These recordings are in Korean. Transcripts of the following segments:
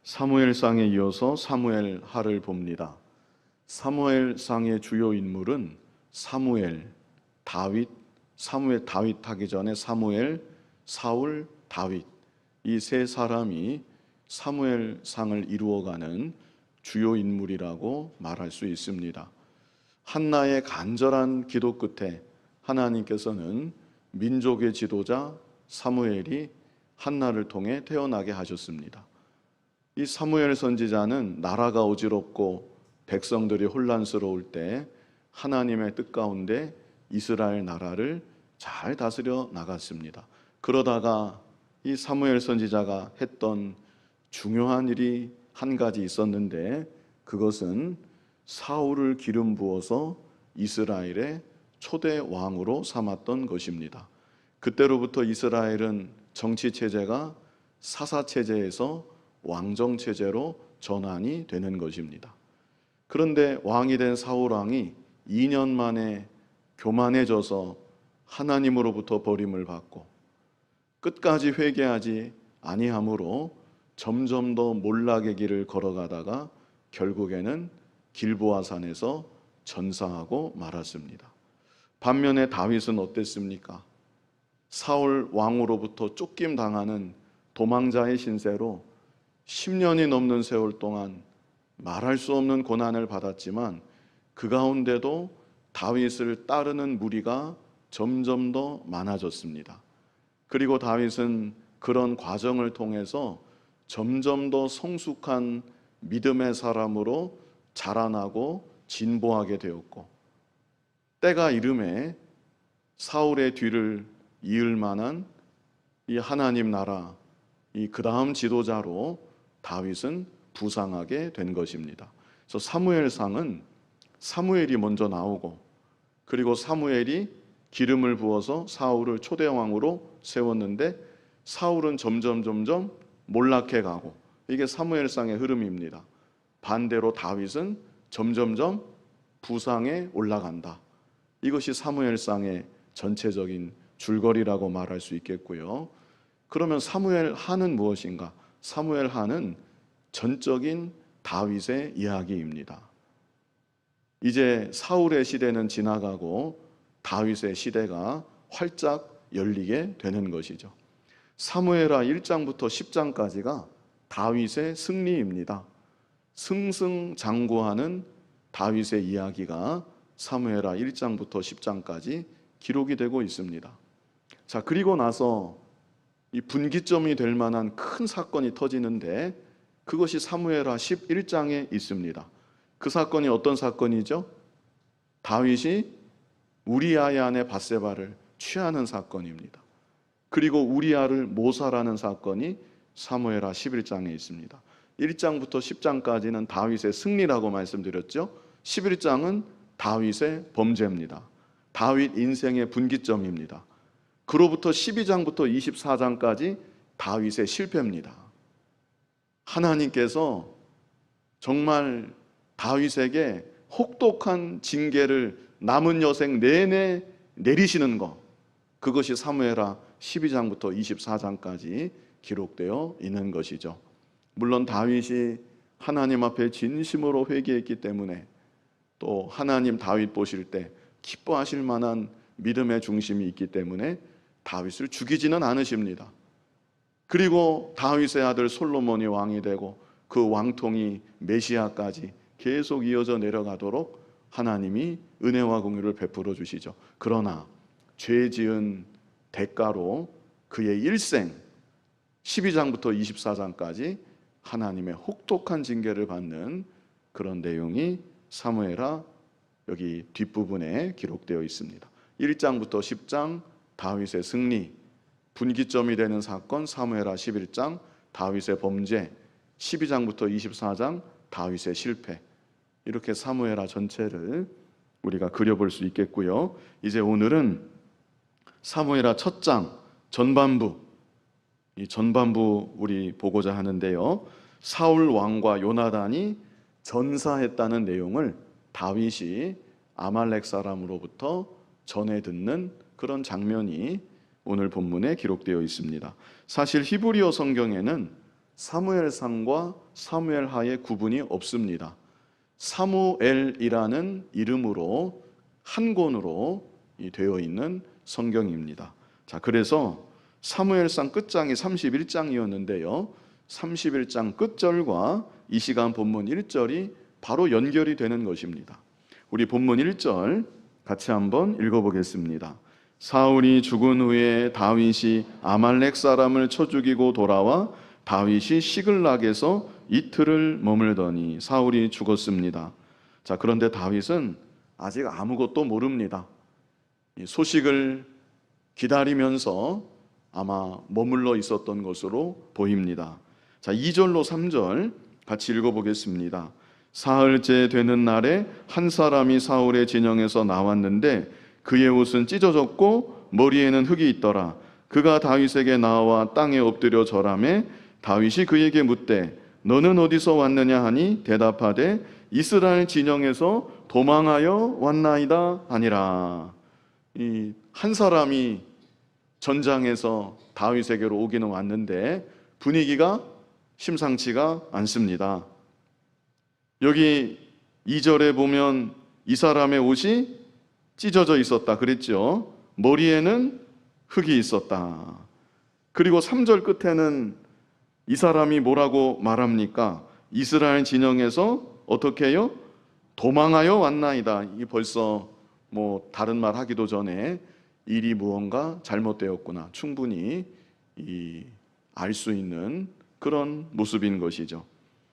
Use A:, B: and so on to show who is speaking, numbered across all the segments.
A: 사무엘상에 이어서 사무엘하를 봅니다. 사무엘상의 주요 인물은 사무엘, 다윗, 사무엘 다윗 하기 전에 사무엘, 사울, 다윗, 이 세 사람이 사무엘상을 이루어가는 주요 인물이라고 말할 수 있습니다. 한나의 간절한 기도 끝에 하나님께서는 민족의 지도자 사무엘이 한나를 통해 태어나게 하셨습니다. 이 사무엘 선지자는 나라가 어지럽고 백성들이 혼란스러울 때 하나님의 뜻 가운데 이스라엘 나라를 잘 다스려 나갔습니다. 그러다가 이 사무엘 선지자가 했던 중요한 일이 한 가지 있었는데, 그것은 사울을 기름 부어서 이스라엘의 초대 왕으로 삼았던 것입니다. 그때로부터 이스라엘은 정치 체제가 사사 체제에서 왕정 체제로 전환이 되는 것입니다. 그런데 왕이 된 사울 왕이 2년 만에 교만해져서 하나님으로부터 버림을 받고 끝까지 회개하지 아니함으로 점점 더 몰락의 길을 걸어가다가 결국에는 길보아 산에서 전사하고 말았습니다. 반면에 다윗은 어땠습니까? 사울 왕으로부터 쫓김 당하는 도망자의 신세로 10년이 넘는 세월 동안 말할 수 없는 고난을 받았지만 그 가운데도 다윗을 따르는 무리가 점점 더 많아졌습니다. 그리고 다윗은 그런 과정을 통해서 점점 더 성숙한 믿음의 사람으로 자라나고 진보하게 되었고, 때가 이름에 사울의 뒤를 이을 만한 이 하나님 나라, 이 그 다음 지도자로 다윗은 부상하게 된 것입니다. 그래서 사무엘상은 사무엘이 먼저 나오고, 그리고 사무엘이 기름을 부어서 사울을 초대왕으로 세웠는데 사울은 점점 몰락해 가고, 이게 사무엘상의 흐름입니다. 반대로 다윗은 점점점 부상에 올라간다. 이것이 사무엘상의 전체적인 줄거리라고 말할 수 있겠고요. 그러면 사무엘하는 무엇인가? 사무엘하는 전적인 다윗의 이야기입니다. 이제 사울의 시대는 지나가고 다윗의 시대가 활짝 열리게 되는 것이죠. 사무엘하 1장부터 10장까지가 다윗의 승리입니다. 승승장구하는 다윗의 이야기가 사무엘하 1장부터 10장까지 기록이 되고 있습니다. 자, 그리고 나서 이 분기점이 될 만한 큰 사건이 터지는데 그것이 사무엘하 11장에 있습니다. 그 사건이 어떤 사건이죠? 다윗이 우리아의 아내 밧세바를 취하는 사건입니다. 그리고 우리아를 모살하는 사건이 사무엘하 11장에 있습니다. 1장부터 10장까지는 다윗의 승리라고 말씀드렸죠. 11장은 다윗의 범죄입니다. 다윗 인생의 분기점입니다. 그로부터 12장부터 24장까지 다윗의 실패입니다. 하나님께서 정말 다윗에게 혹독한 징계를 남은 여생 내내 내리시는 것, 그것이 사무엘하 12장부터 24장까지 기록되어 있는 것이죠. 물론 다윗이 하나님 앞에 진심으로 회개했기 때문에 또 하나님 다윗 보실 때 기뻐하실 만한 믿음의 중심이 있기 때문에 다윗을 죽이지는 않으십니다. 그리고 다윗의 아들 솔로몬이 왕이 되고 그 왕통이 메시아까지 계속 이어져 내려가도록 하나님이 은혜와 공유를 베풀어 주시죠. 그러나 죄 지은 대가로 그의 일생 12장부터 24장까지 하나님의 혹독한 징계를 받는 그런 내용이 사무엘하 여기 뒷부분에 기록되어 있습니다. 1장부터 10장 다윗의 승리, 분기점이 되는 사건 사무엘하 11장 다윗의 범죄, 12장부터 24장 다윗의 실패, 이렇게 사무엘하 전체를 우리가 그려볼 수 있겠고요. 이제 오늘은 사무엘하 첫 장 전반부, 이 전반부 우리 보고자 하는데요. 사울 왕과 요나단이 전사했다는 내용을 다윗이 아말렉 사람으로부터 전해 듣는 그런 장면이 오늘 본문에 기록되어 있습니다. 사실 히브리어 성경에는 사무엘상과 사무엘하의 구분이 없습니다. 사무엘이라는 이름으로 한 권으로 되어 있는 성경입니다. 자, 그래서 사무엘상 끝장이 31장이었는데요. 31장 끝절과 이 시간 본문 1절이 바로 연결이 되는 것입니다. 우리 본문 1절 같이 한번 읽어보겠습니다. 사울이 죽은 후에 다윗이 아말렉 사람을 쳐 죽이고 돌아와 다윗이 시글락에서 이틀을 머물더니 사울이 죽었습니다. 자, 그런데 다윗은 아직 아무것도 모릅니다. 이 소식을 기다리면서 아마 머물러 있었던 것으로 보입니다. 자, 2절로 3절 같이 읽어보겠습니다. 사흘째 되는 날에 한 사람이 사울의 진영에서 나왔는데 그의 옷은 찢어졌고 머리에는 흙이 있더라. 그가 다윗에게 나와 땅에 엎드려 절하매 다윗이 그에게 묻되 너는 어디서 왔느냐 하니 대답하되 이스라엘 진영에서 도망하여 왔나이다 하니라. 이 한 사람이 전장에서 다윗에게로 오기는 왔는데 분위기가 심상치가 않습니다. 여기 2절에 보면 이 사람의 옷이 찢어져 있었다 그랬죠. 머리에는 흙이 있었다. 그리고 3절 끝에는 이 사람이 뭐라고 말합니까? 이스라엘 진영에서 어떻게 해요? 도망하여 왔나이다. 이 벌써 뭐 다른 말 하기도 전에 일이 무언가 잘못되었구나 충분히 알 수 있는 그런 모습인 것이죠.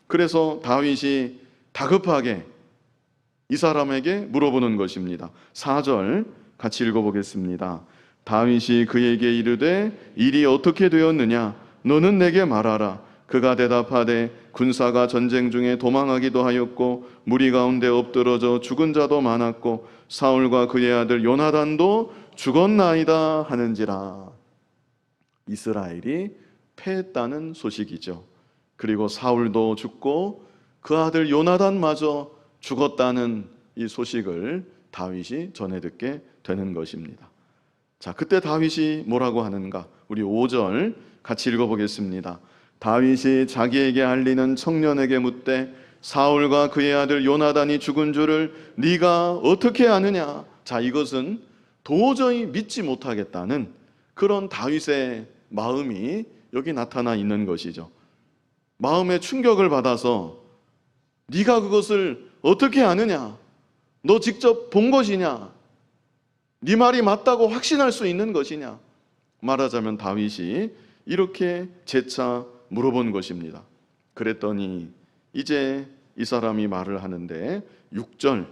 A: 그래서 다윗이 다급하게 이 사람에게 물어보는 것입니다. 4절 같이 읽어보겠습니다. 다윗이 그에게 이르되 일이 어떻게 되었느냐 너는 내게 말하라. 그가 대답하되 군사가 전쟁 중에 도망하기도 하였고 무리 가운데 엎드러져 죽은 자도 많았고 사울과 그의 아들 요나단도 죽었나이다 하는지라. 이스라엘이 패했다는 소식이죠. 그리고 사울도 죽고 그 아들 요나단마저 죽었다는 이 소식을 다윗이 전해 듣게 되는 것입니다. 자, 그때 다윗이 뭐라고 하는가? 우리 5절 같이 읽어보겠습니다. 다윗이 자기에게 알리는 청년에게 묻되 사울과 그의 아들 요나단이 죽은 줄을 네가 어떻게 아느냐? 자, 이것은 도저히 믿지 못하겠다는 그런 다윗의 마음이 여기 나타나 있는 것이죠. 마음의 충격을 받아서 네가 그것을 어떻게 아느냐? 너 직접 본 것이냐? 네 말이 맞다고 확신할 수 있는 것이냐? 말하자면 다윗이 이렇게 재차 물어본 것입니다. 그랬더니 이제 이 사람이 말을 하는데 6절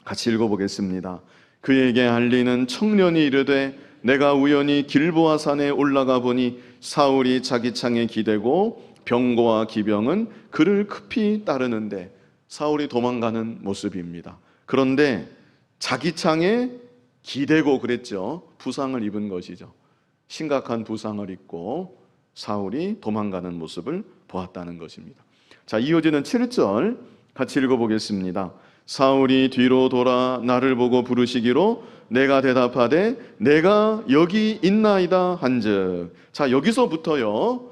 A: 같이 읽어보겠습니다. 그에게 알리는 청년이 이르되 내가 우연히 길보아 산에 올라가 보니 사울이 자기 창에 기대고 병거와 기병은 그를 급히 따르는데 사울이 도망가는 모습입니다. 그런데 자기 창에 기대고 그랬죠. 부상을 입은 것이죠. 심각한 부상을 입고 사울이 도망가는 모습을 보았다는 것입니다. 자, 이어지는 7절 같이 읽어보겠습니다. 사울이 뒤로 돌아 나를 보고 부르시기로 내가 대답하되 내가 여기 있나이다 한즉. 자, 여기서부터요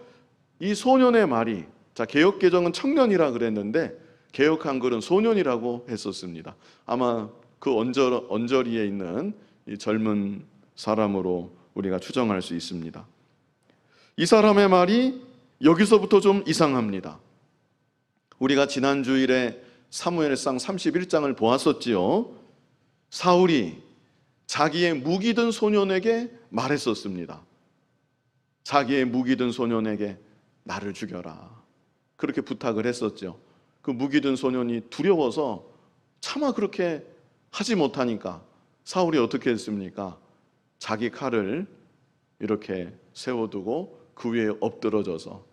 A: 이 소년의 말이, 자, 개역개정은 청년이라 그랬는데 개역 한글은 소년이라고 했었습니다. 아마 그 언저리에 있는 이 젊은 사람으로 우리가 추정할 수 있습니다. 이 사람의 말이 여기서부터 좀 이상합니다. 우리가 지난 주일에 사무엘상 31장을 보았었지요. 사울이 자기의 무기 든 소년에게 말했었습니다. 자기의 무기 든 소년에게 나를 죽여라. 그렇게 부탁을 했었죠. 그 무기 든 소년이 두려워서 차마 그렇게 하지 못하니까 사울이 어떻게 했습니까? 자기 칼을 이렇게 세워두고 그 위에 엎드러져서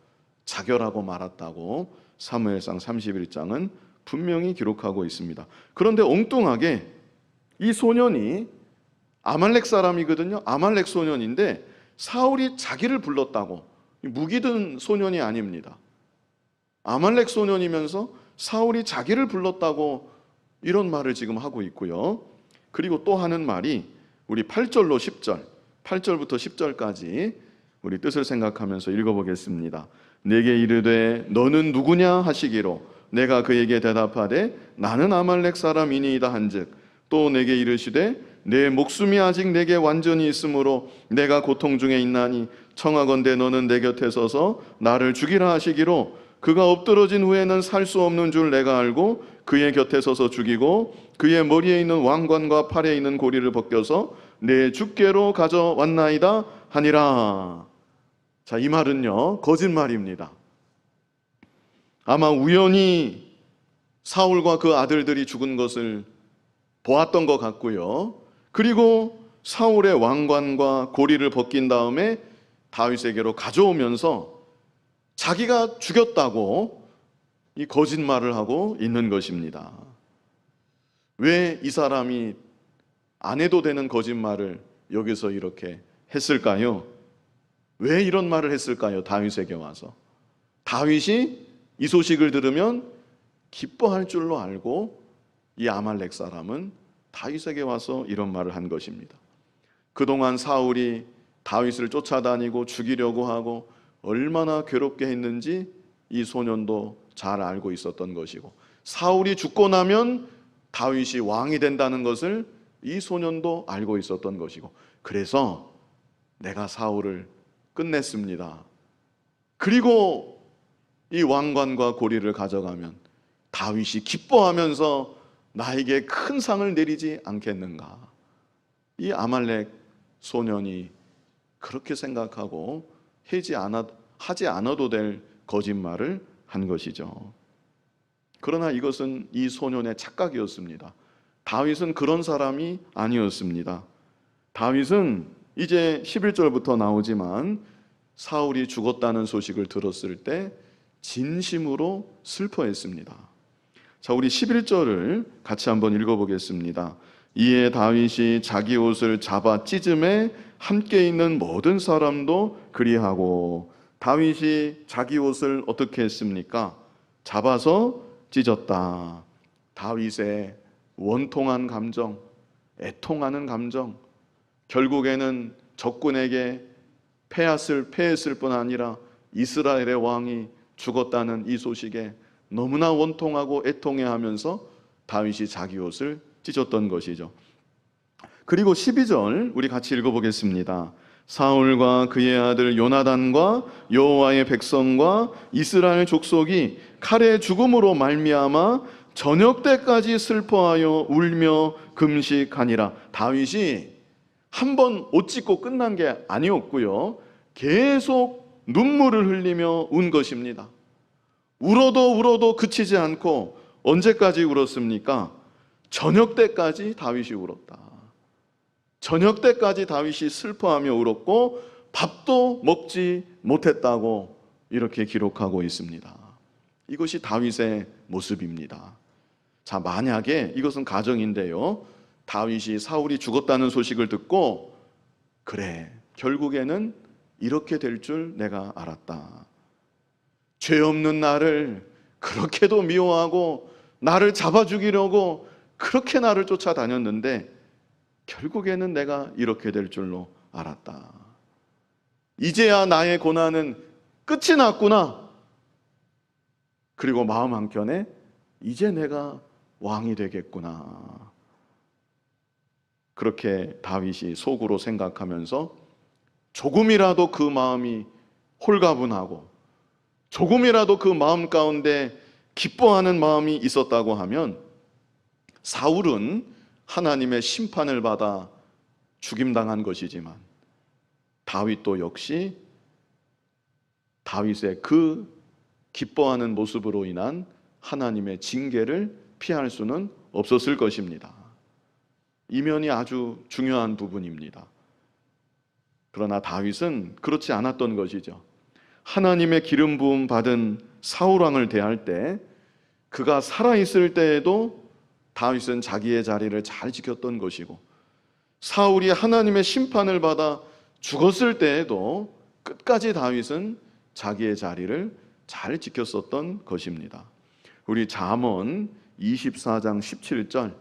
A: 자결하고 말았다고 사무엘상 31장은 분명히 기록하고 있습니다. 그런데 엉뚱하게 이 소년이 아말렉 사람이거든요. 아말렉 소년인데 사울이 자기를 불렀다고. 무기 든 소년이 아닙니다. 아말렉 소년이면서 사울이 자기를 불렀다고 이런 말을 지금 하고 있고요. 그리고 또 하는 말이 우리 8절로 10절, 8절부터 10절까지 우리 뜻을 생각하면서 읽어보겠습니다. 내게 이르되 너는 누구냐 하시기로 내가 그에게 대답하되 나는 아말렉 사람이니이다 한즉 또 내게 이르시되 내 목숨이 아직 내게 완전히 있으므로 내가 고통 중에 있나니 청하건대 너는 내 곁에 서서 나를 죽이라 하시기로 그가 엎드러진 후에는 살 수 없는 줄 내가 알고 그의 곁에 서서 죽이고 그의 머리에 있는 왕관과 팔에 있는 고리를 벗겨서 내 주께로 가져왔나이다 하니라. 자, 이 말은요 거짓말입니다. 아마 우연히 사울과 그 아들들이 죽은 것을 보았던 것 같고요. 그리고 사울의 왕관과 고리를 벗긴 다음에 다윗에게로 가져오면서 자기가 죽였다고 이 거짓말을 하고 있는 것입니다. 왜 이 사람이 안 해도 되는 거짓말을 여기서 이렇게 했을까요? 왜 이런 말을 했을까요? 다윗에게 와서. 다윗이 이 소식을 들으면 기뻐할 줄로 알고 이 아말렉 사람은 다윗에게 와서 이런 말을 한 것입니다. 그동안 사울이 다윗을 쫓아다니고 죽이려고 하고 얼마나 괴롭게 했는지 이 소년도 잘 알고 있었던 것이고, 사울이 죽고 나면 다윗이 왕이 된다는 것을 이 소년도 알고 있었던 것이고, 그래서 내가 사울을 끝냈습니다. 그리고 이 왕관과 고리를 가져가면 다윗이 기뻐하면서 나에게 큰 상을 내리지 않겠는가. 이 아말렉 소년이 그렇게 생각하고 하지 않아도 될 거짓말을 한 것이죠. 그러나 이것은 이 소년의 착각이었습니다. 다윗은 그런 사람이 아니었습니다. 다윗은 이제 11절부터 나오지만 사울이 죽었다는 소식을 들었을 때 진심으로 슬퍼했습니다. 자, 우리 11절을 같이 한번 읽어보겠습니다. 이에 다윗이 자기 옷을 잡아 찢음에 함께 있는 모든 사람도 그리하고. 다윗이 자기 옷을 어떻게 했습니까? 잡아서 찢었다. 다윗의 원통한 감정, 애통하는 감정, 결국에는 적군에게 패했을 뿐 아니라 이스라엘의 왕이 죽었다는 이 소식에 너무나 원통하고 애통해하면서 다윗이 자기 옷을 찢었던 것이죠. 그리고 12절 우리 같이 읽어보겠습니다. 사울과 그의 아들 요나단과 여호와의 백성과 이스라엘 족속이 칼의 죽음으로 말미암아 저녁 때까지 슬퍼하여 울며 금식하니라. 다윗이 한 번 옷 찢고 끝난 게 아니었고요, 계속 눈물을 흘리며 운 것입니다. 울어도 그치지 않고 언제까지 울었습니까? 저녁 때까지 다윗이 울었다. 저녁 때까지 다윗이 슬퍼하며 울었고 밥도 먹지 못했다고 이렇게 기록하고 있습니다. 이것이 다윗의 모습입니다. 자, 만약에 이것은 가정인데요, 다윗이 사울이 죽었다는 소식을 듣고 그래, 결국에는 이렇게 될 줄 내가 알았다. 죄 없는 나를 그렇게도 미워하고 나를 잡아 죽이려고 그렇게 나를 쫓아다녔는데 결국에는 내가 이렇게 될 줄로 알았다. 이제야 나의 고난은 끝이 났구나. 그리고 마음 한켠에 이제 내가 왕이 되겠구나. 그렇게 다윗이 속으로 생각하면서 조금이라도 그 마음이 홀가분하고 조금이라도 그 마음 가운데 기뻐하는 마음이 있었다고 하면 사울은 하나님의 심판을 받아 죽임당한 것이지만 다윗도 역시 다윗의 그 기뻐하는 모습으로 인한 하나님의 징계를 피할 수는 없었을 것입니다. 이 면이 아주 중요한 부분입니다. 그러나 다윗은 그렇지 않았던 것이죠. 하나님의 기름 부음 받은 사울 왕을 대할 때 그가 살아있을 때에도 다윗은 자기의 자리를 잘 지켰던 것이고, 사울이 하나님의 심판을 받아 죽었을 때에도 끝까지 다윗은 자기의 자리를 잘 지켰었던 것입니다. 우리 잠언 24장 17절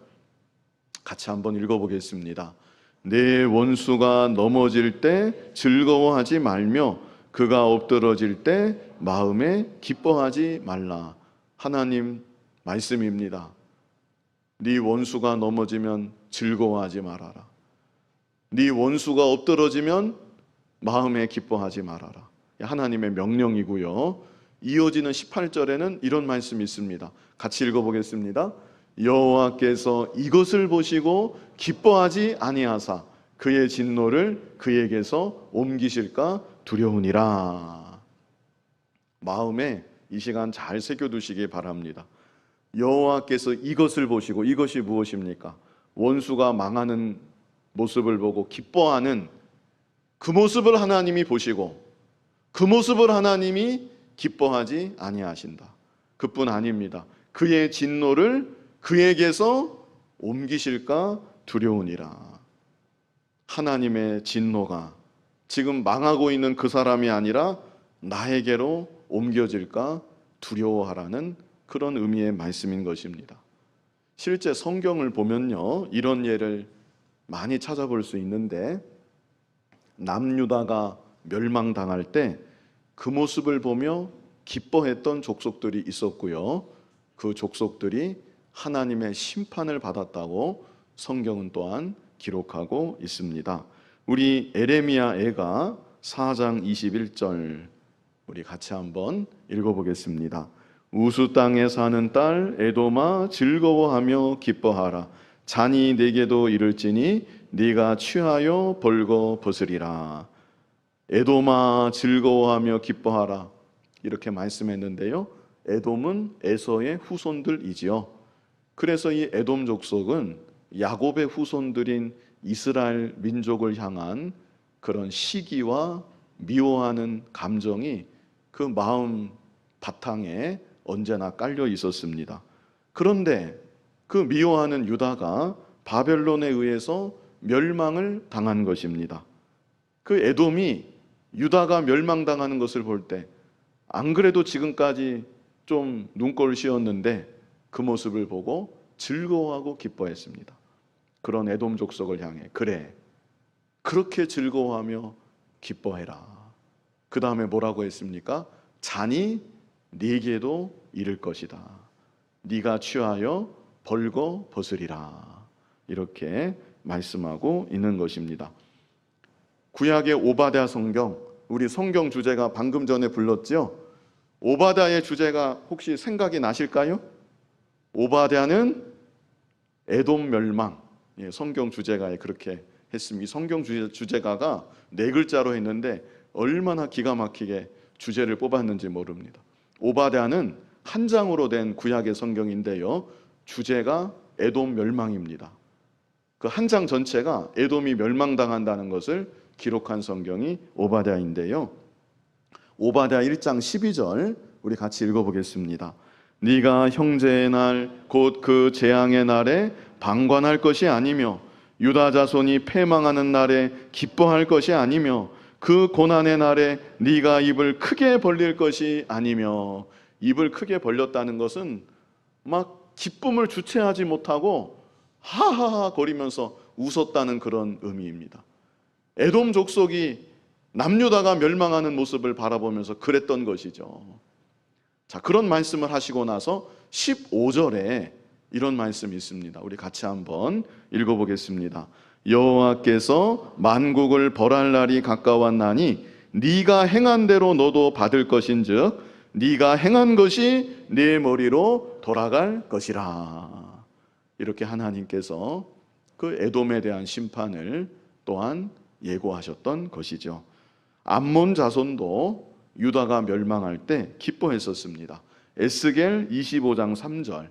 A: 같이 한번 읽어보겠습니다. 내 원수가 넘어질 때 즐거워하지 말며 그가 엎드러질 때 마음에 기뻐하지 말라. 하나님 말씀입니다. 네 원수가 넘어지면 즐거워하지 말아라. 네 원수가 엎드러지면 마음에 기뻐하지 말아라. 하나님의 명령이고요. 이어지는 18절에는 이런 말씀이 있습니다. 같이 읽어보겠습니다. 여호와께서 이것을 보시고 기뻐하지 아니하사 그의 진노를 그에게서 옮기실까 두려우니라. 마음에 이 시간 잘 새겨두시기 바랍니다. 여호와께서 이것을 보시고, 이것이 무엇입니까? 원수가 망하는 모습을 보고 기뻐하는 그 모습을 하나님이 보시고 그 모습을 하나님이 기뻐하지 아니하신다. 그뿐 아닙니다. 그의 진노를 그에게서 옮기실까 두려우니라. 하나님의 진노가 지금 망하고 있는 그 사람이 아니라 나에게로 옮겨질까 두려워하라는 그런 의미의 말씀인 것입니다. 실제 성경을 보면요, 이런 예를 많이 찾아볼 수 있는데, 남유다가 멸망당할 때 그 모습을 보며 기뻐했던 족속들이 있었고요, 그 족속들이 하나님의 심판을 받았다고 성경은 또한 기록하고 있습니다. 우리 에레미야 애가 4장 21절 우리 같이 한번 읽어보겠습니다. 우수 땅에 사는 딸 에돔아 즐거워하며 기뻐하라. 잔이 내게도 이를지니 네가 취하여 벌거 벗으리라. 에돔아 즐거워하며 기뻐하라, 이렇게 말씀했는데요, 에돔은 에서의 후손들이지요. 그래서 이 에돔 족속은 야곱의 후손들인 이스라엘 민족을 향한 그런 시기와 미워하는 감정이 그 마음 바탕에 언제나 깔려 있었습니다. 그런데 그 미워하는 유다가 바벨론에 의해서 멸망을 당한 것입니다. 그 에돔이 유다가 멸망당하는 것을 볼 때 안 그래도 지금까지 좀 눈꼴을 씌웠는데 그 모습을 보고 즐거워하고 기뻐했습니다. 그런 에돔 족속을 향해 그래, 그렇게 즐거워하며 기뻐해라. 그 다음에 뭐라고 했습니까? 잔이 네게도 이를 것이다. 네가 취하여 벌거 벗으리라. 이렇게 말씀하고 있는 것입니다. 구약의 오바댜 성경, 우리 성경 주제가 방금 전에 불렀죠? 오바댜의 주제가 혹시 생각이 나실까요? 오바댜는 에돔 멸망, 성경 주제가에 그렇게 했습니다. 이 성경 주제가가 4글자로 했는데 얼마나 기가 막히게 주제를 뽑았는지 모릅니다. 오바댜는 한 장으로 된 구약의 성경인데요, 주제가 에돔 멸망입니다. 그 한 장 전체가 에돔이 멸망당한다는 것을 기록한 성경이 오바댜인데요, 오바댜 1장 12절 우리 같이 읽어보겠습니다. 네가 형제의 날 곧 그 재앙의 날에 방관할 것이 아니며 유다 자손이 패망하는 날에 기뻐할 것이 아니며 그 고난의 날에 네가 입을 크게 벌릴 것이 아니며. 입을 크게 벌렸다는 것은 막 기쁨을 주체하지 못하고 하하하 거리면서 웃었다는 그런 의미입니다. 에돔 족속이 남유다가 멸망하는 모습을 바라보면서 그랬던 것이죠. 자, 그런 말씀을 하시고 나서 15절에 이런 말씀이 있습니다. 우리 같이 한번 읽어보겠습니다. 여호와께서 만국을 벌할 날이 가까웠나니 네가 행한 대로 너도 받을 것인즉 네가 행한 것이 네 머리로 돌아갈 것이라. 이렇게 하나님께서 그 에돔에 대한 심판을 또한 예고하셨던 것이죠. 암몬 자손도 유다가 멸망할 때 기뻐했었습니다. 에스겔 25장 3절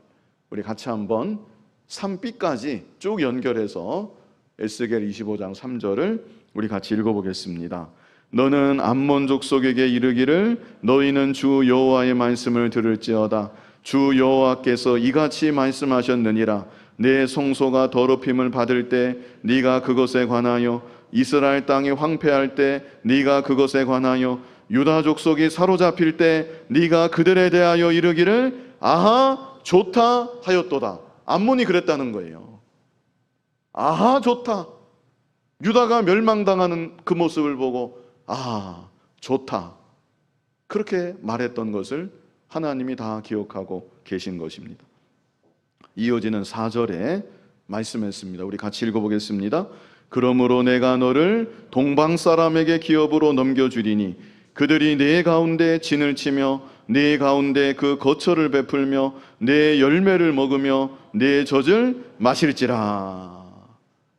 A: 우리 같이 한번 3b까지 쭉 연결해서 에스겔 25장 3절을 우리 같이 읽어보겠습니다. 너는 암몬 족속에게 이르기를 너희는 주 여호와의 말씀을 들을지어다. 주 여호와께서 이같이 말씀하셨느니라. 내 성소가 더럽힘을 받을 때 네가 그것에 관하여 이스라엘 땅이 황폐할 때 네가 그것에 관하여 유다 족속이 사로잡힐 때 네가 그들에 대하여 이르기를 아하 좋다 하였도다. 암몬이 그랬다는 거예요. 아하 좋다. 유다가 멸망당하는 그 모습을 보고 아 좋다. 그렇게 말했던 것을 하나님이 다 기억하고 계신 것입니다. 이어지는 4절에 말씀했습니다. 우리 같이 읽어보겠습니다. 그러므로 내가 너를 동방 사람에게 기업으로 넘겨주리니 그들이 네 가운데 진을 치며 네 가운데 그 거처를 베풀며 네 열매를 먹으며 네 젖을 마실지라.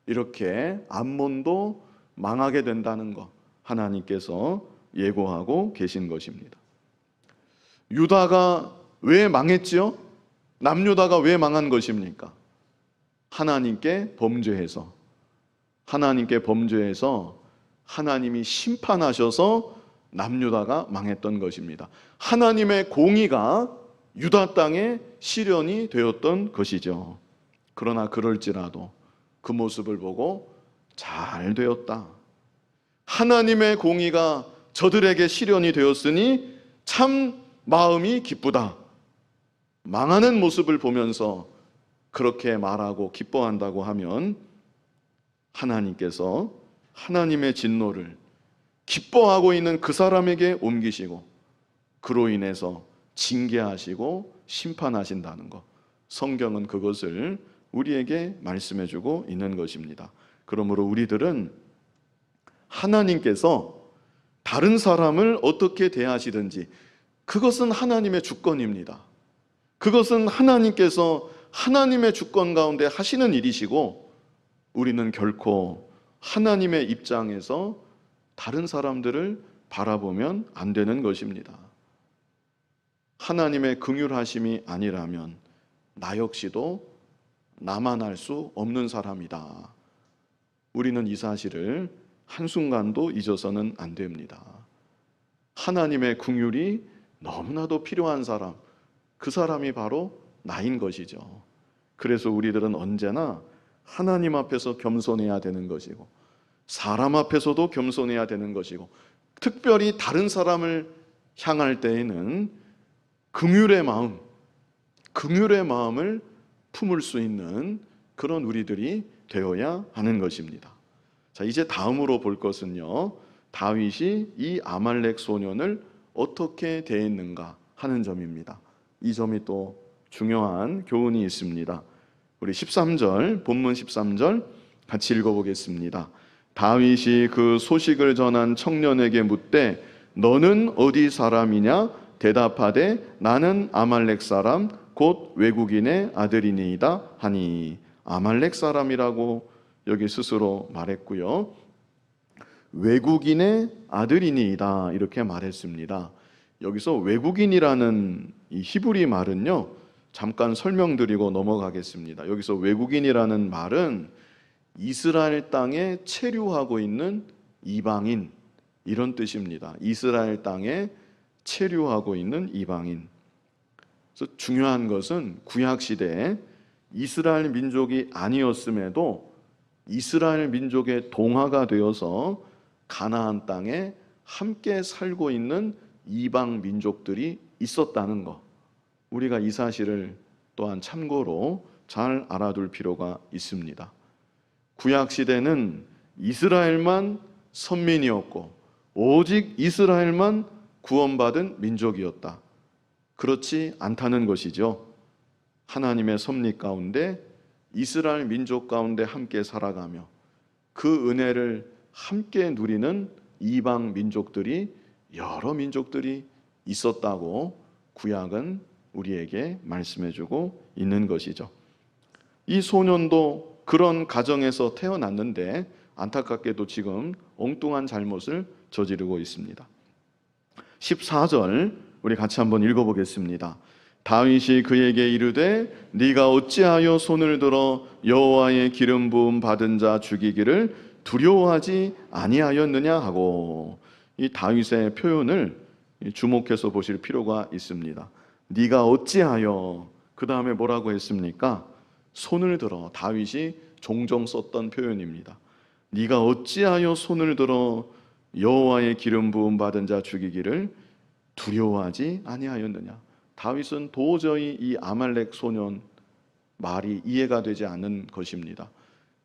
A: 이렇게 암몬도 망하게 된다는 것 하나님께서 예고하고 계신 것입니다. 유다가 왜 망했지요? 남유다가 왜 망한 것입니까? 하나님께 범죄해서 하나님이 심판하셔서 남유다가 망했던 것입니다. 하나님의 공의가 유다 땅에 실현이 되었던 것이죠. 그러나 그럴지라도 그 모습을 보고 잘 되었다. 하나님의 공의가 저들에게 실현이 되었으니 참 마음이 기쁘다. 망하는 모습을 보면서 그렇게 말하고 기뻐한다고 하면 하나님께서 하나님의 진노를 기뻐하고 있는 그 사람에게 옮기시고 그로 인해서 징계하시고 심판하신다는 것, 성경은 그것을 우리에게 말씀해주고 있는 것입니다. 그러므로 우리들은 하나님께서 다른 사람을 어떻게 대하시든지 그것은 하나님의 주권입니다. 그것은 하나님께서 하나님의 주권 가운데 하시는 일이시고 우리는 결코 하나님의 입장에서 다른 사람들을 바라보면 안 되는 것입니다. 하나님의 긍휼하심이 아니라면 나 역시도 나만 할 수 없는 사람이다. 우리는 이 사실을 한순간도 잊어서는 안 됩니다. 하나님의 긍휼이 너무나도 필요한 사람, 그 사람이 바로 나인 것이죠. 그래서 우리들은 언제나 하나님 앞에서 겸손해야 되는 것이고 사람 앞에서도 겸손해야 되는 것이고 특별히 다른 사람을 향할 때에는 긍휼의 마음을 품을 수 있는 그런 우리들이 되어야 하는 것입니다. 자, 이제 다음으로 볼 것은요, 다윗이 이 아말렉 소년을 어떻게 대했는가 하는 점입니다. 이 점이 또 중요한 교훈이 있습니다. 우리 13절, 본문 13절 같이 읽어보겠습니다. 다윗이 그 소식을 전한 청년에게 묻되 너는 어디 사람이냐? 대답하되 나는 아말렉 사람 곧 외국인의 아들이니이다 하니, 아말렉 사람이라고 여기 스스로 말했고요, 외국인의 아들이니이다 이렇게 말했습니다. 여기서 외국인이라는 이 히브리 말은요, 잠깐 설명드리고 넘어가겠습니다. 여기서 외국인이라는 말은 이스라엘 땅에 체류하고 있는 이방인, 이런 뜻입니다. 이스라엘 땅에 체류하고 있는 이방인. 그래서 중요한 것은 구약 시대에 이스라엘 민족이 아니었음에도 이스라엘 민족의 동화가 되어서 가나안 땅에 함께 살고 있는 이방 민족들이 있었다는 것, 우리가 이 사실을 또한 참고로 잘 알아둘 필요가 있습니다. 구약 시대는 이스라엘만 선민이었고 오직 이스라엘만 구원받은 민족이었다. 그렇지 않다는 것이죠. 하나님의 섭리 가운데 이스라엘 민족 가운데 함께 살아가며 그 은혜를 함께 누리는 이방 민족들이, 여러 민족들이 있었다고 구약은 우리에게 말씀해주고 있는 것이죠. 이 소년도 그런 가정에서 태어났는데 안타깝게도 지금 엉뚱한 잘못을 저지르고 있습니다. 14절 우리 같이 한번 읽어보겠습니다. 다윗이 그에게 이르되 네가 어찌하여 손을 들어 여호와의 기름 부음 받은 자 죽이기를 두려워하지 아니하였느냐 하고, 이 다윗의 표현을 주목해서 보실 필요가 있습니다. 네가 어찌하여, 그 다음에 뭐라고 했습니까? 손을 들어. 다윗이 종종 썼던 표현입니다. 네가 어찌하여 손을 들어 여호와의 기름 부음 받은 자 죽이기를 두려워하지 아니하였느냐. 다윗은 도저히 이 아말렉 소년 말이 이해가 되지 않는 것입니다.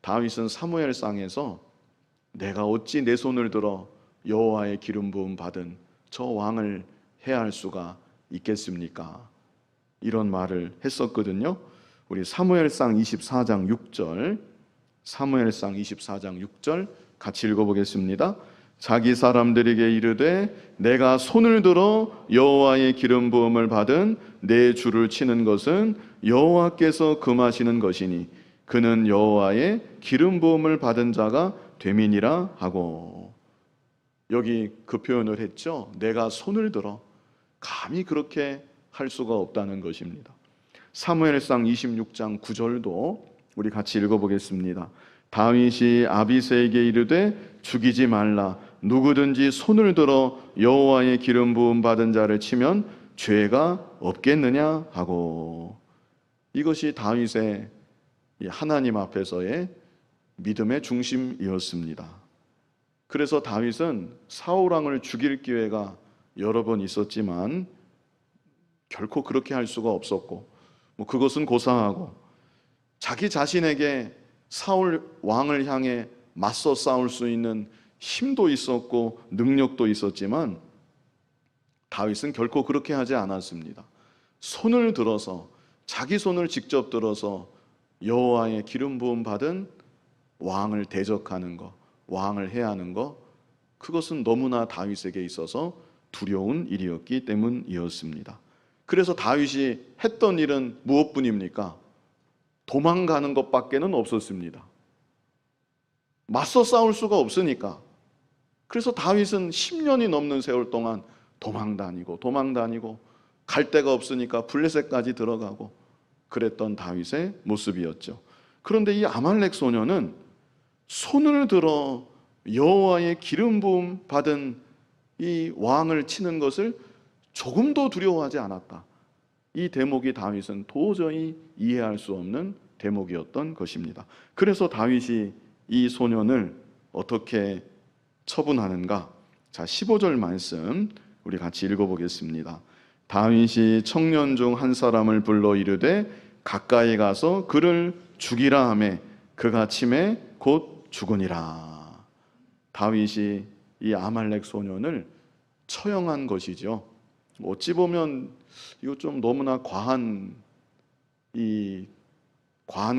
A: 다윗은 사무엘상에서 내가 어찌 내 손을 들어 여호와의 기름 부음 받은 저 왕을 해할 수가 있겠습니까? 이런 말을 했었거든요. 우리 사무엘상 24장 6절, 사무엘상 24장 6절 같이 읽어보겠습니다. 자기 사람들에게 이르되 내가 손을 들어 여호와의 기름 부음을 받은 내 주를 치는 것은 여호와께서 금하시는 것이니 그는 여호와의 기름 부음을 받은 자가 됨이니라 하고, 여기 그 표현을 했죠. 내가 손을 들어. 감히 그렇게 할 수가 없다는 것입니다. 사무엘상 26장 9절도 우리 같이 읽어보겠습니다. 다윗이 아비새에게 이르되 죽이지 말라. 누구든지 손을 들어 여호와의 기름 부음 받은 자를 치면 죄가 없겠느냐 하고, 이것이 다윗의 하나님 앞에서의 믿음의 중심이었습니다. 그래서 다윗은 사울 왕을 죽일 기회가 여러 번 있었지만 결코 그렇게 할 수가 없었고, 그것은 고사하고 자기 자신에게 사울 왕을 향해 맞서 싸울 수 있는 힘도 있었고 능력도 있었지만 다윗은 결코 그렇게 하지 않았습니다. 손을 들어서, 자기 손을 직접 들어서 여호와의 기름 부음 받은 왕을 대적하는 것, 왕을 해하는 것, 그것은 너무나 다윗에게 있어서 두려운 일이었기 때문이었습니다. 그래서 다윗이 했던 일은 무엇뿐입니까? 도망가는 것밖에는 없었습니다. 맞서 싸울 수가 없으니까. 그래서 다윗은 10년이 넘는 세월 동안 도망다니고 갈 데가 없으니까 블레셋까지 들어가고 그랬던 다윗의 모습이었죠. 그런데 이 아말렉 소녀는 손을 들어 여호와의 기름 부음 받은 이 왕을 치는 것을 조금도 두려워하지 않았다. 이 대목이 다윗은 도저히 이해할 수 없는 대목이었던 것입니다. 그래서 다윗이 이 소년을 어떻게 처분하는가? 자, 15절 말씀 우리 같이 읽어보겠습니다. 다윗이 청년 중 한 사람을 불러 이르되 가까이 가서 그를 죽이라 하매 그가 치매 곧 죽으니라. 다윗이 이 아말렉 소년을 처형한 것이죠. 어찌 보면 이거 좀 너무나 과한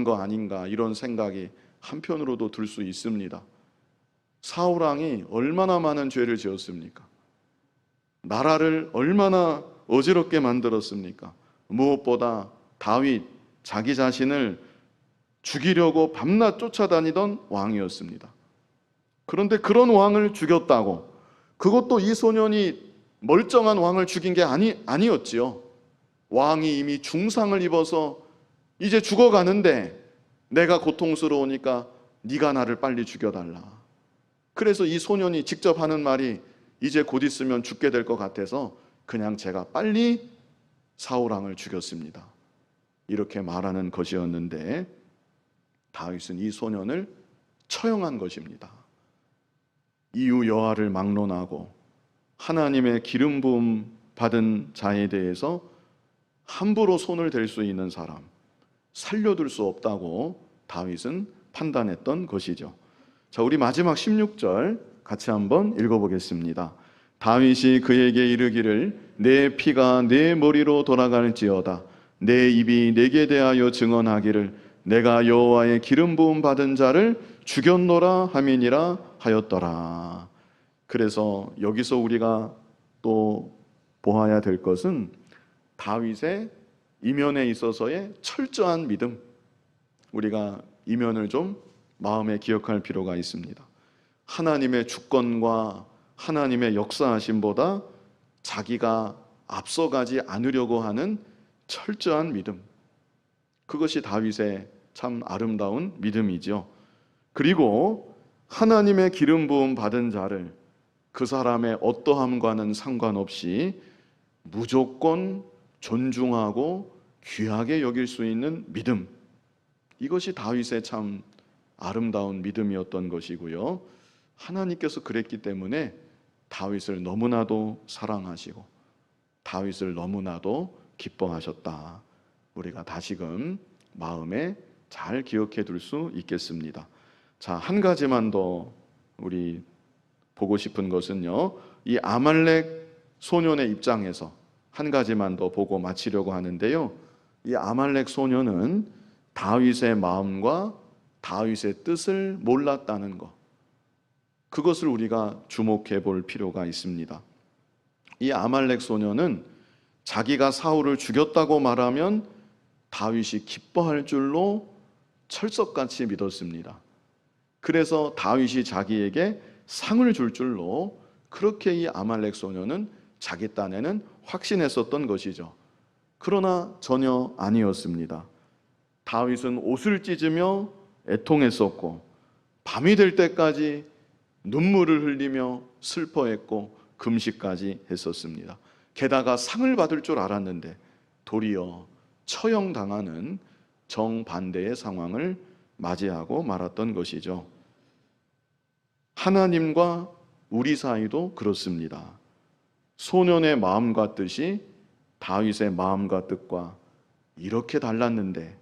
A: 거 아닌가, 이런 생각이 한편으로도 들 수 있습니다. 사울 왕이 얼마나 많은 죄를 지었습니까? 나라를 얼마나 어지럽게 만들었습니까? 무엇보다 다윗 자기 자신을 죽이려고 밤낮 쫓아다니던 왕이었습니다. 그런데 그런 왕을 죽였다고, 그것도 이 소년이 멀쩡한 왕을 죽인 게 아니었지요. 왕이 이미 중상을 입어서 이제 죽어가는데 내가 고통스러우니까 네가 나를 빨리 죽여달라. 그래서 이 소년이 직접 하는 말이 이제 곧 있으면 죽게 될 것 같아서 그냥 제가 빨리 사울 왕을 죽였습니다. 이렇게 말하는 것이었는데 다윗은 이 소년을 처형한 것입니다. 이후 여호와를 막론하고 하나님의 기름 부음 받은 자에 대해서 함부로 손을 댈 수 있는 사람, 살려둘 수 없다고 다윗은 판단했던 것이죠. 자, 우리 마지막 16절 같이 한번 읽어보겠습니다. 다윗이 그에게 이르기를 내 피가 내 머리로 돌아갈지어다. 내 입이 내게 대하여 증언하기를 내가 여호와의 기름 부음 받은 자를 죽였노라 함이니라 하였더라. 그래서 여기서 우리가 또 보아야 될 것은 다윗의 이면에 있어서의 철저한 믿음, 우리가 이면을 좀 마음에 기억할 필요가 있습니다. 하나님의 주권과 하나님의 역사하심보다 자기가 앞서가지 않으려고 하는 철저한 믿음, 그것이 다윗의 참 아름다운 믿음이죠. 그리고 하나님의 기름 부음 받은 자를 그 사람의 어떠함과는 상관없이 무조건 존중하고 귀하게 여길 수 있는 믿음, 이것이 다윗의 참 아름다운 믿음이었던 것이고요. 하나님께서 그랬기 때문에 다윗을 너무나도 사랑하시고 다윗을 너무나도 기뻐하셨다. 우리가 다시금 마음에 잘 기억해 둘 수 있겠습니다. 자, 한 가지만 더 우리 보고 싶은 것은요, 이 아말렉 소년의 입장에서 한 가지만 더 보고 마치려고 하는데요. 이 아말렉 소년은 다윗의 마음과 다윗의 뜻을 몰랐다는 것, 그것을 우리가 주목해 볼 필요가 있습니다. 이 아말렉 소년은 자기가 사울을 죽였다고 말하면 다윗이 기뻐할 줄로 철석같이 믿었습니다. 그래서 다윗이 자기에게 상을 줄 줄로 그렇게 이 아말렉 소년은 자기 딴에는 확신했었던 것이죠. 그러나 전혀 아니었습니다. 다윗은 옷을 찢으며 애통했었고 밤이 될 때까지 눈물을 흘리며 슬퍼했고 금식까지 했었습니다. 게다가 상을 받을 줄 알았는데 도리어 처형당하는 정반대의 상황을 맞이하고 말았던 것이죠. 하나님과 우리 사이도 그렇습니다. 소년의 마음과 뜻이 다윗의 마음과 뜻과 이렇게 달랐는데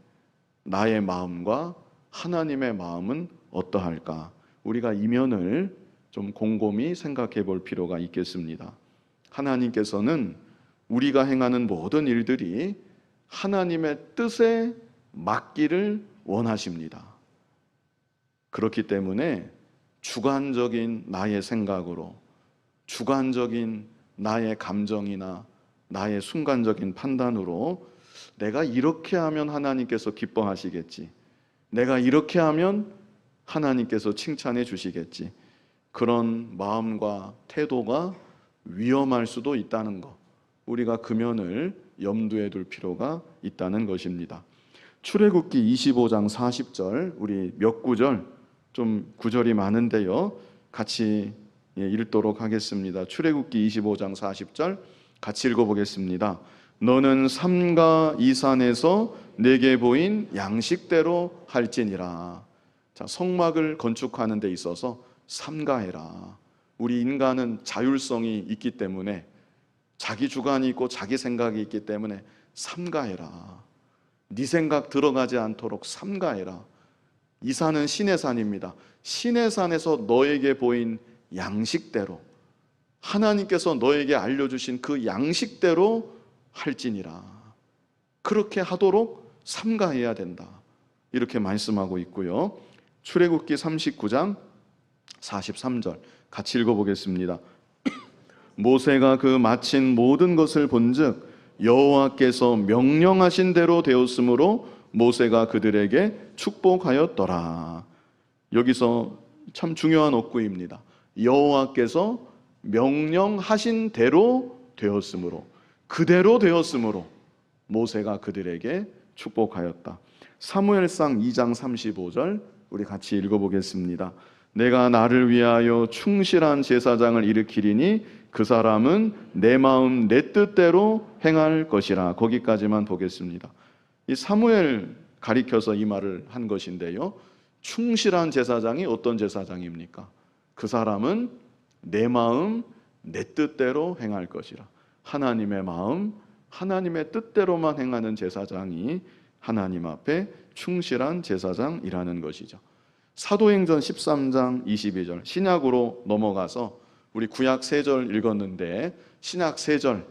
A: 나의 마음과 하나님의 마음은 어떠할까? 우리가 이면을 좀 곰곰이 생각해 볼 필요가 있겠습니다. 하나님께서는 우리가 행하는 모든 일들이 하나님의 뜻에 맞기를 원하십니다. 그렇기 때문에 주관적인 나의 생각으로, 주관적인 나의 감정이나 나의 순간적인 판단으로 내가 이렇게 하면 하나님께서 기뻐하시겠지, 내가 이렇게 하면 하나님께서 칭찬해 주시겠지, 그런 마음과 태도가 위험할 수도 있다는 것, 우리가 그 면을 염두에 둘 필요가 있다는 것입니다. 출애굽기 25장 40절, 우리 몇 구절, 좀 구절이 많은데요, 같이 읽도록 하겠습니다. 출애굽기 25장 40절 같이 읽어보겠습니다. 너는 삼가 이 산에서 내게 보인 양식대로 할지니라. 자, 성막을 건축하는 데 있어서 삼가해라. 우리 인간은 자율성이 있기 때문에, 자기 주관이 있고 자기 생각이 있기 때문에 삼가해라. 네 생각 들어가지 않도록 삼가해라. 이 산은 신의 산입니다. 신의 산에서 너에게 보인 양식대로, 하나님께서 너에게 알려주신 그 양식대로 할지니라. 그렇게 하도록 삼가해야 된다, 이렇게 말씀하고 있고요. 출애굽기 39장 43절 같이 읽어보겠습니다. 모세가 그 마친 모든 것을 본즉 여호와께서 명령하신 대로 되었으므로 모세가 그들에게 축복하였더라. 여기서 참 중요한 어구입니다. 여호와께서 명령하신 대로 되었으므로, 그대로 되었으므로 모세가 그들에게 축복하였다. 사무엘상 2장 35절 우리 같이 읽어보겠습니다. 내가 나를 위하여 충실한 제사장을 일으키리니 그 사람은 내 마음 내 뜻대로 행할 것이라. 거기까지만 보겠습니다. 이 사무엘 가리켜서 이 말을 한 것인데요, 충실한 제사장이 어떤 제사장입니까? 그 사람은 내 마음 내 뜻대로 행할 것이라. 하나님의 마음, 하나님의 뜻대로만 행하는 제사장이 하나님 앞에 충실한 제사장이라는 것이죠. 사도행전 13장 22절, 신약으로 넘어가서 우리 구약 3절 읽었는데 신약 3절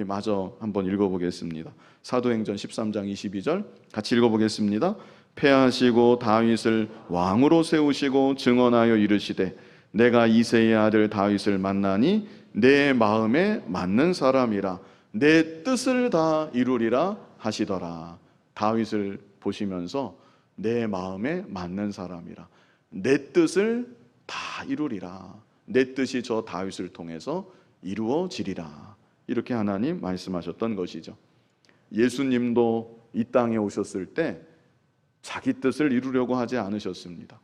A: 마저 한번 읽어보겠습니다. 사도행전 13장 22절 같이 읽어보겠습니다. 패하시고 다윗을 왕으로 세우시고 증언하여 이르시되 내가 이새의 아들 다윗을 만나니 내 마음에 맞는 사람이라 내 뜻을 다 이루리라 하시더라. 다윗을 보시면서 내 마음에 맞는 사람이라, 내 뜻을 다 이루리라, 내 뜻이 저 다윗을 통해서 이루어지리라, 이렇게 하나님 말씀하셨던 것이죠. 예수님도 이 땅에 오셨을 때 자기 뜻을 이루려고 하지 않으셨습니다.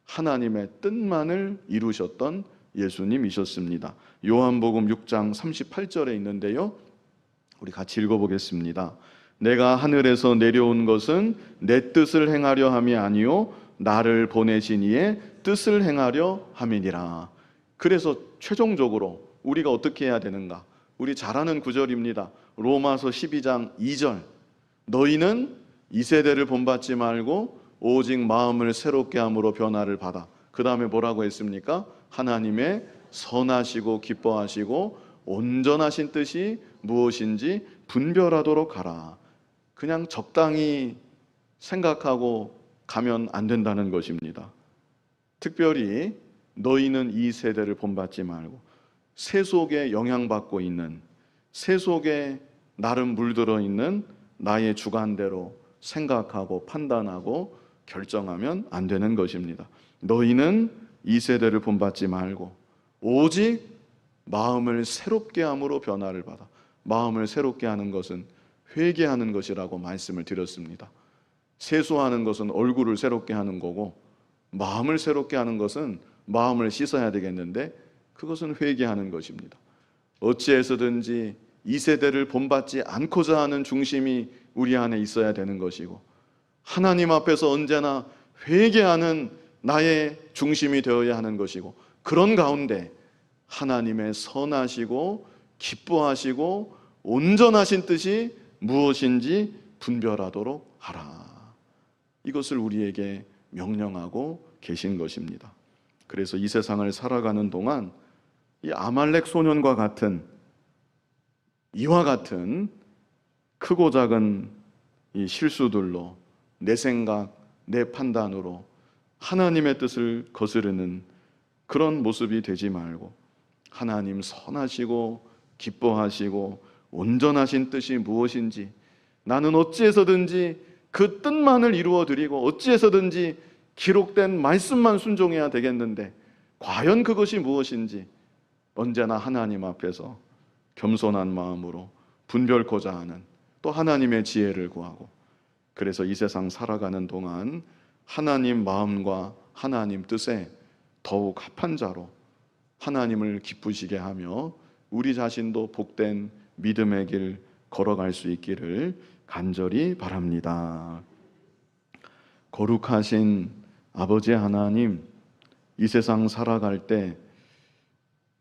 A: 하나님의 뜻만을 이루셨던 예수님이셨습니다. 요한복음 6장 38절에 있는데요, 우리 같이 읽어보겠습니다. 내가 하늘에서 내려온 것은 내 뜻을 행하려 함이 아니요 나를 보내신 이의 뜻을 행하려 함이니라. 그래서 최종적으로 우리가 어떻게 해야 되는가? 우리 잘 아는 구절입니다. 로마서 12장 2절, 너희는 이 세대를 본받지 말고 오직 마음을 새롭게 함으로 변화를 받아. 그 다음에 뭐라고 했습니까? 하나님의 선하시고 기뻐하시고 온전하신 뜻이 무엇인지 분별하도록 하라. 그냥 적당히 생각하고 가면 안 된다는 것입니다. 특별히 너희는 이 세대를 본받지 말고 세속에 영향받고 있는, 세속에 나름 물들어 있는 나의 주관대로 생각하고 판단하고 결정하면 안 되는 것입니다. 너희는 이 세대를 본받지 말고 오직 마음을 새롭게 함으로 변화를 받아. 마음을 새롭게 하는 것은 회개하는 것이라고 말씀을 드렸습니다. 세수하는 것은 얼굴을 새롭게 하는 거고, 마음을 새롭게 하는 것은 마음을 씻어야 되겠는데 그것은 회개하는 것입니다. 어찌해서든지 이 세대를 본받지 않고자 하는 중심이 우리 안에 있어야 되는 것이고, 하나님 앞에서 언제나 회개하는 나의 중심이 되어야 하는 것이고, 그런 가운데 하나님의 선하시고 기뻐하시고 온전하신 뜻이 무엇인지 분별하도록 하라. 이것을 우리에게 명령하고 계신 것입니다. 그래서 이 세상을 살아가는 동안 이 아말렉 소년과 같은, 이와 같은 크고 작은 이 실수들로 내 생각, 내 판단으로 하나님의 뜻을 거스르는 그런 모습이 되지 말고, 하나님 선하시고 기뻐하시고 온전하신 뜻이 무엇인지 나는 어찌해서든지 그 뜻만을 이루어 드리고 어찌해서든지 기록된 말씀만 순종해야 되겠는데 과연 그것이 무엇인지 언제나 하나님 앞에서 겸손한 마음으로 분별코자 하는, 또 하나님의 지혜를 구하고, 그래서 이 세상 살아가는 동안 하나님 마음과 하나님 뜻에 더욱 합한 자로 하나님을 기쁘시게 하며 우리 자신도 복된 믿음의 길 걸어갈 수 있기를 간절히 바랍니다. 거룩하신 아버지 하나님, 이 세상 살아갈 때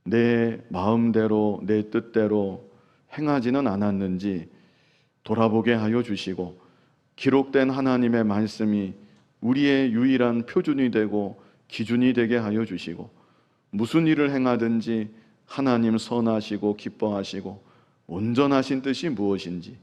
A: 내 마음대로 내 뜻대로 행하지는 않았는지 돌아보게 하여 주시고, 기록된 하나님의 말씀이 우리의 유일한 표준이 되고 기준이 되게 하여 주시고, 무슨 일을 행하든지 하나님 선하시고 기뻐하시고 온전하신 뜻이 무엇인지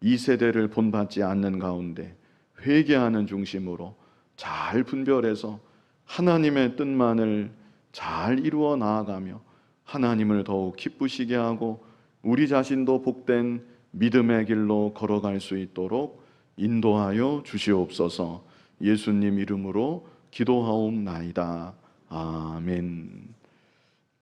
A: 이 세대를 본받지 않는 가운데 회개하는 중심으로 잘 분별해서 하나님의 뜻만을 잘 이루어 나아가며 하나님을 더욱 기쁘시게 하고 우리 자신도 복된 믿음의 길로 걸어갈 수 있도록 인도하여 주시옵소서. 예수님 이름으로 기도하옵나이다. 아멘.